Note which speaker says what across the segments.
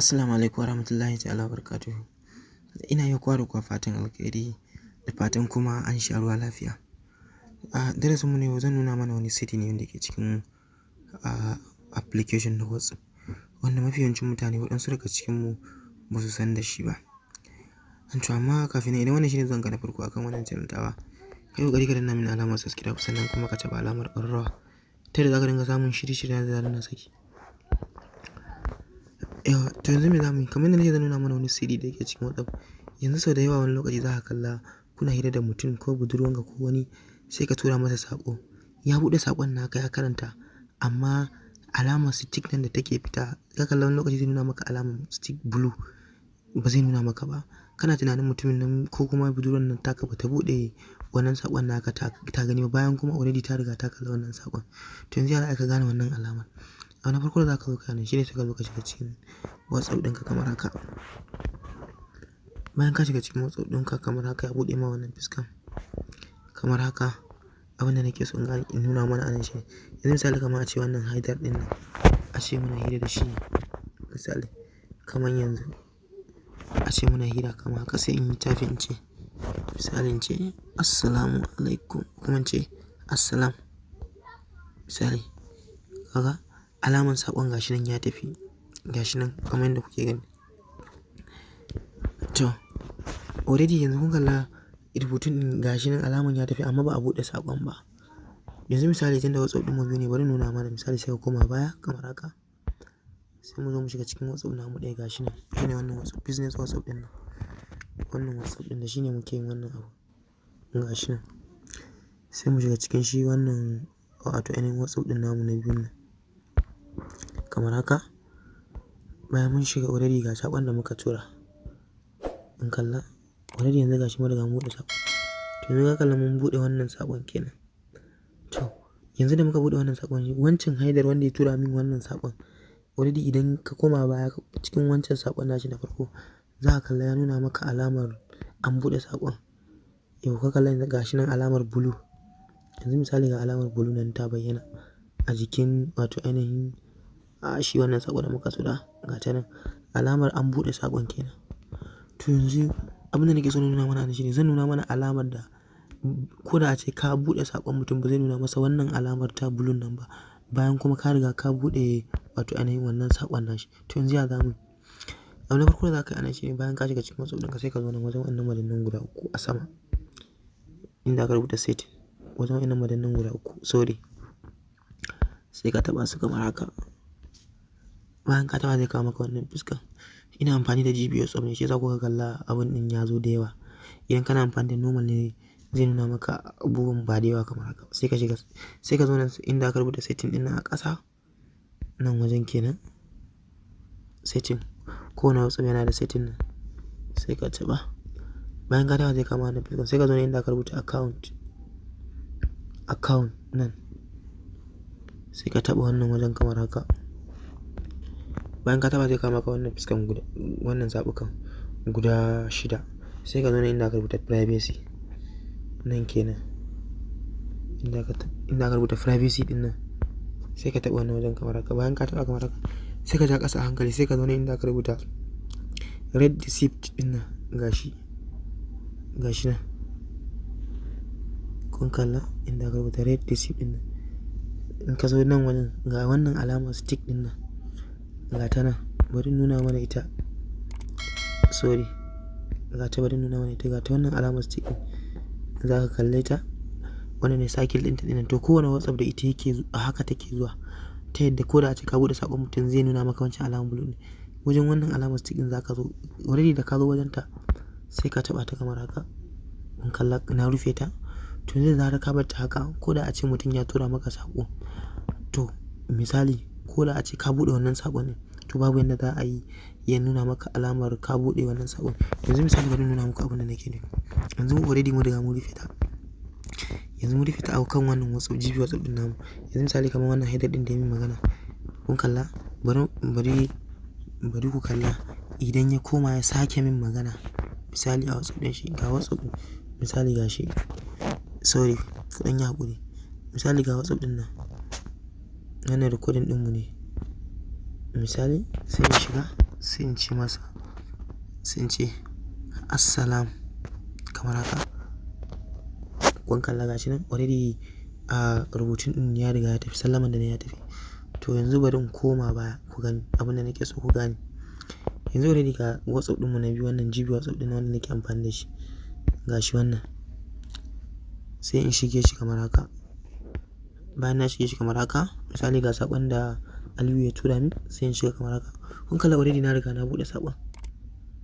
Speaker 1: Assalamu alaikum warahmatullahi ta'ala wabarakatuh. Ina yi kowa da kowa fatan alkhairi da fatan kuma an sha ruwa lafiya. A darasinmu na yau zan nuna mana wani sirri ne wanda ke cikin application na WhatsApp, wanda mafi yawancin mutane waɗansu daga cikinmu ba su san da shi ba. To amma kafin nan, idan wannan shine zuwanka na farko akan wannan channel tawa, kai ƙoƙari ka danna min alamar subscribe sannan kuma ka taɓa alamar ƙararrawa ta yadda za ka dinga samun shirye-shiryen da na saki. To yanzu me zamu yi? Kamar yadda nake zan nuna mana wani sirri da yake cikin WhatsApp. Yanzu sau da yawa wani lokaci za ka kalla kuna hira da mutum ko budurwanka ko wani, sai ka tura masa saƙo. Ya buɗe saƙon naka ya karanta, amma alamar stick nan da take fita, ka kalla wani lokaci zai nuna maka alamar stick blue, ba zai nuna maka ba. Kana tunanin mutumin nan ko kuma budurwan nan taka ba ta buɗe wannan saƙon naka ta gani ba, bayan kuma already ta riga ta kalla wannan saƙon. To yanzu ya za ka gane wannan alamar? Abu na farko da za ka zo ka gane shine sai ka zo ka shiga cikin WhatsApp ɗinka kamar haka. Bayan ka shiga cikin WhatsApp ɗinka kamar haka, ya buɗe ma wannan fuskan kamar haka. Abin da nake so in nuna mana anan shi, yanzu misali kamar a ce wannan Haidar ɗin nan, a ce muna hira da shi misali kamar yanzu, a ce muna hira kamar haka, sai in yi tafi in ce misali in ce assalamu alaikum, kuma in ce assalam misali. Kaga alamar saƙon gashi nan ya tafi, gashi nan kamar yadda kuke gani. To already yanzu kun kalla rubutun ɗin gashi nan alamar ya tafi, amma ba a buɗe saƙon ba. Yanzu misali tunda WhatsApp ɗin mu biyu ne, bari nuna mana misali sai ka koma baya kamar haka. Sai mu zo mu shiga cikin WhatsApp namu ɗaya gashi nan. Shine wannan WhatsApp, business WhatsApp ɗin nan. Wannan WhatsApp ɗin da shine muke yin wannan abu. Gashi nan. Sai mu shiga cikin shi wannan wato ainihin WhatsApp ɗin namu na biyun nan. Kamar haka. Bayan mun shiga already ga saƙon da muka tura. In kalla already yanzu gashi mun riga mun buɗe saƙon. To yanzu ka kalla mun buɗe wannan saƙon kenan. To yanzu da muka buɗe wannan saƙon, wancan Haidar wanda ya tura min wannan saƙon, already idan ka koma baya cikin wancan saƙon nashi na farko, za ka kalla ya nuna maka alamar an buɗe saƙon. Yau ka kalla yanzu gashi nan alamar blue. Yanzu misali ga alamar blue nan ta bayyana a jikin wato ainihin shi wannan saƙon da muka tura, ga ta nan alamar an buɗe saƙon kenan. To yanzu abin da nake so na nuna mana anan shine zan nuna mana alamar da ko da ace ka buɗe saƙon mutum ba zai nuna masa wannan alamar ta blue nan ba, bayan kuma ka riga ka buɗe wato ainihin wannan saƙon nashi. To yanzu ya zamu yi? Abu na farko da za ka yi anan shine bayan ka shiga cikin WhatsApp ɗinka, sai ka zo nan wajen wannan madannin guda uku a sama inda aka rubuta setting, wajen wannan madannin guda uku, sorry. Sai ka taɓa su kamar haka. Bayan ka taɓa zai kawo maka wannan fuskan. Ina amfani da GB WhatsApp ne, shi yasa kuka kalla abun ɗin ya zo da yawa. Idan kana amfani da normal ne zai nuna maka abubuwan ba da yawa kamar haka. Sai ka shiga, sai ka zo nan inda aka rubuta setting ɗin nan a ƙasa, nan wajen kenan. Setting. Kowane WhatsApp yana da setting nan. Sai ka taɓa. Bayan ka taɓa zai kawo wannan fuskan. Sai ka zo nan inda aka rubuta account. Account nan. Sai ka taɓa wannan wajen kamar haka. Bayan ka taɓa zai kawo maka wannan fuskan wannan zaɓukan guda 6. Sai ka zo nan inda aka rubuta privacy. Nan kenan. Inda aka rubuta privacy ɗin nan. Sai ka taɓa wannan wajen kamar haka. Bayan ka taɓa kamar haka, sai ka ja ƙasa a hankali, sai ka zo nan inda aka rubuta red receipt ɗin nan, gashi. Gashi nan. Kun kalla inda aka rubuta red receipt ɗin nan. In ka zo nan wajen ga wannan alamar stick ɗin nan. Ga ta nan, bari nuna mana ita. Sorry. Ga ta bari nuna mana ita. Ga ta wannan alamar stick ɗin. Za ka kalle ta. Wannan ne cycle ɗin ta ɗin nan. To kowane WhatsApp da ita yake haka take zuwa. Ta yadda ko da ace ka buɗe saƙon mutum zai nuna maka wancan alamar blue ne. Wajen wannan alamar stick ɗin za ka zo. Already da ka zo wajen ta, sai ka taɓa ta kamar haka. In kalla na rufe ta. To yanzu da zarar ka bar ta haka, ko da ace mutum ya tura maka saƙo, to misali ko da ace ka buɗe wannan saƙon ne, to babu yanda za a yi ya nuna maka alamar ka buɗe wannan saƙon. Yanzu misali bari nuna muku abin da nake nufi. Yanzu already mun riga mun rufe ta. Yanzu mun rufe ta a kan wannan WhatsApp, GB WhatsApp ɗin namu. Yanzu misali kamar wannan Haidar ɗin da ya min magana. Kun kalla? Bari ku kalla idan ya koma ya sake min magana. Misali a WhatsApp ɗin shi, ga WhatsApp misali ga shi. Sorry, ku ɗan yi haƙuri. Misali ga WhatsApp ɗin nan. Wannan recording ɗinmu ne. Misali sai mu shiga, sai in ce masa, sai in ce assalam kamar haka. Kun kalla gashi nan already rubutun ɗin ya riga ya tafi, sallaman da na ya tafi. To yanzu bari in koma baya ku gani abin da nake so ku gane. Yanzu already ga WhatsApp ɗinmu na biyu, wannan GB WhatsApp ɗin wanda nake amfani da shi. Gashi wannan. Sai in shige shi kamar haka. Bayan na shige shi kamar haka, misali ga saƙon da Aliyu ya tura min, sai in shiga kamar haka. Kun kalla already na riga na buɗe saƙon.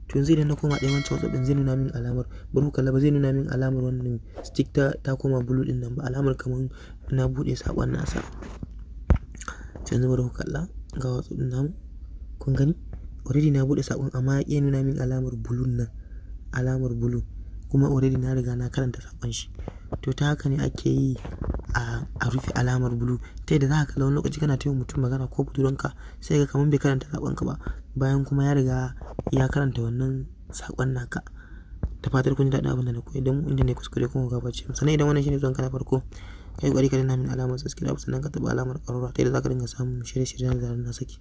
Speaker 1: To yanzu idan na koma ɗayan wancan WhatsApp ɗin zai nuna min alamar, bari ku kalla ba zai nuna min alamar wannan stick ta koma blue ɗin nan ba, alamar kamar na buɗe saƙon nasa. To yanzu bari ku kalla ga WhatsApp ɗin namu. Kun gani? Already na buɗe saƙon amma ya nuna min alamar blue nan, alamar blue. Kuma already na riga na karanta saƙon shi. To ta haka ne ake yi a rufe alamar blue. Ta yadda za ka kalla wani lokaci kana taiwa mutum magana ko budurwanka sai ka kamar bai karanta saƙonka ba, bayan kuma ya riga ya karanta wannan saƙon naka. Da fatar kun ji daɗin abin da na koyar da mu, inda ne kuskure kuma ku gafarce mu. Sannan idan wannan shine zuwanka na farko, kai ƙoƙari ka danna min alamar subscribe sannan ka taɓa alamar ƙararrawa ta yadda za ka dinga samun shirye-shiryen da na saki.